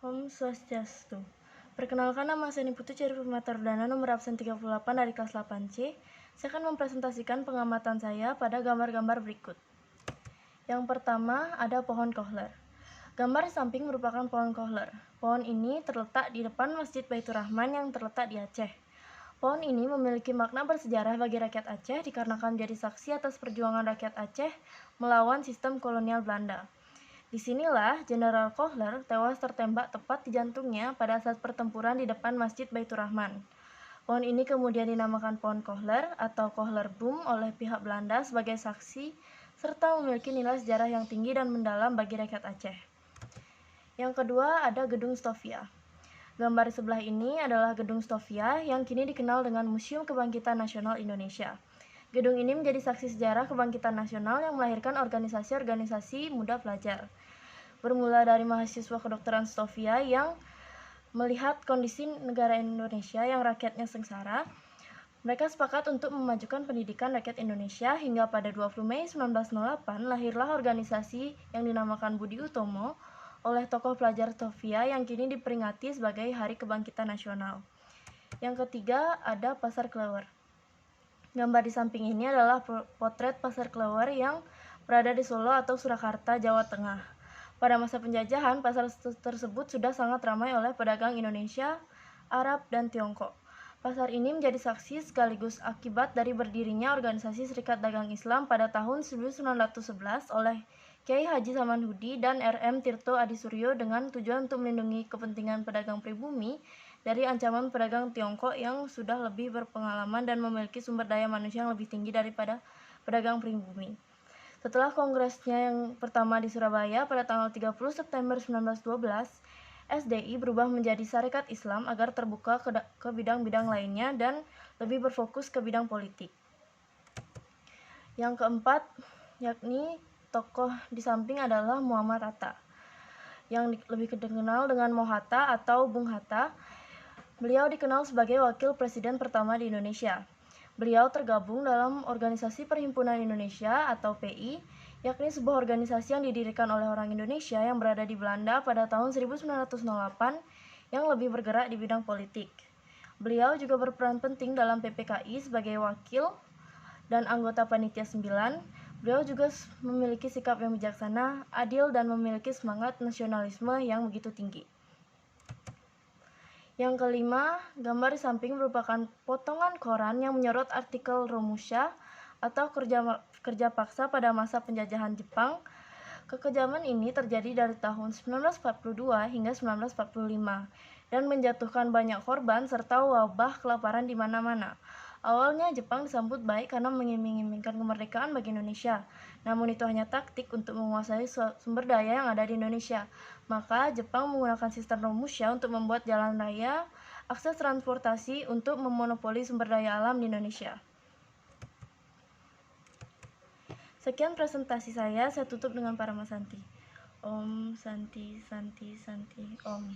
Om Swastiastu. Perkenalkan, nama saya Niputu Cherry Permatardana, nomor absen 38 dari kelas 8C. Saya akan mempresentasikan pengamatan saya pada gambar-gambar berikut. Yang pertama ada pohon kohler. Gambar di samping merupakan pohon kohler. Pohon ini terletak di depan Masjid Baitur Rahman yang terletak di Aceh. Pohon ini memiliki makna bersejarah bagi rakyat Aceh dikarenakan menjadi saksi atas perjuangan rakyat Aceh melawan sistem kolonial Belanda. Disinilah Jenderal Kohler tewas tertembak tepat di jantungnya pada saat pertempuran di depan Masjid Baitur Rahman. Pohon ini kemudian dinamakan pohon Kohler atau Kohlerboom oleh pihak Belanda sebagai saksi serta memiliki nilai sejarah yang tinggi dan mendalam bagi rakyat Aceh. Yang kedua ada Gedung Stovia. Gambar di sebelah ini adalah Gedung Stovia yang kini dikenal dengan Museum Kebangkitan Nasional Indonesia. Gedung ini menjadi saksi sejarah kebangkitan nasional yang melahirkan organisasi-organisasi muda pelajar. Bermula dari mahasiswa kedokteran Stovia yang melihat kondisi negara Indonesia yang rakyatnya sengsara, mereka sepakat untuk memajukan pendidikan rakyat Indonesia hingga pada 20 Mei 1908 lahirlah organisasi yang dinamakan Budi Utomo oleh tokoh pelajar Stovia yang kini diperingati sebagai Hari Kebangkitan Nasional. Yang ketiga ada Pasar Klewer. Gambar di samping ini adalah potret Pasar Klewer yang berada di Solo atau Surakarta, Jawa Tengah. Pada masa penjajahan, pasar tersebut sudah sangat ramai oleh pedagang Indonesia, Arab, dan Tiongkok. Pasar ini menjadi saksi sekaligus akibat dari berdirinya organisasi Serikat Dagang Islam pada tahun 1911 oleh Kiai Haji Samanhudi dan R.M. Tirto Adisuryo dengan tujuan untuk melindungi kepentingan pedagang pribumi dari ancaman pedagang Tiongkok yang sudah lebih berpengalaman dan memiliki sumber daya manusia yang lebih tinggi daripada pedagang pribumi. Setelah kongresnya yang pertama di Surabaya pada tanggal 30 September 1912, SDI berubah menjadi Sarekat Islam agar terbuka ke bidang-bidang lainnya dan lebih berfokus ke bidang politik. Yang keempat, yakni tokoh di samping adalah Muhammad Hatta, yang lebih dikenal dengan Mohatta atau Bung Hatta. Beliau dikenal sebagai wakil presiden pertama di Indonesia. Beliau tergabung dalam Organisasi Perhimpunan Indonesia atau PI, yakni sebuah organisasi yang didirikan oleh orang Indonesia yang berada di Belanda pada tahun 1908 yang lebih bergerak di bidang politik. Beliau juga berperan penting dalam PPKI sebagai wakil dan anggota Panitia 9. Beliau juga memiliki sikap yang bijaksana, adil, dan memiliki semangat nasionalisme yang begitu tinggi. Yang kelima, gambar di samping merupakan potongan koran yang menyorot artikel Romusha atau kerja paksa pada masa penjajahan Jepang. Kekejaman ini terjadi dari tahun 1942 hingga 1945 dan menjatuhkan banyak korban serta wabah kelaparan di mana-mana. Awalnya Jepang disambut baik karena mengiming-imingkan kemerdekaan bagi Indonesia. Namun itu hanya taktik untuk menguasai sumber daya yang ada di Indonesia. Maka Jepang menggunakan sistem Romusha untuk membuat jalan raya, akses transportasi untuk memonopoli sumber daya alam di Indonesia. Sekian presentasi saya tutup dengan Paramasanti. Om Santi Santi Santi Om.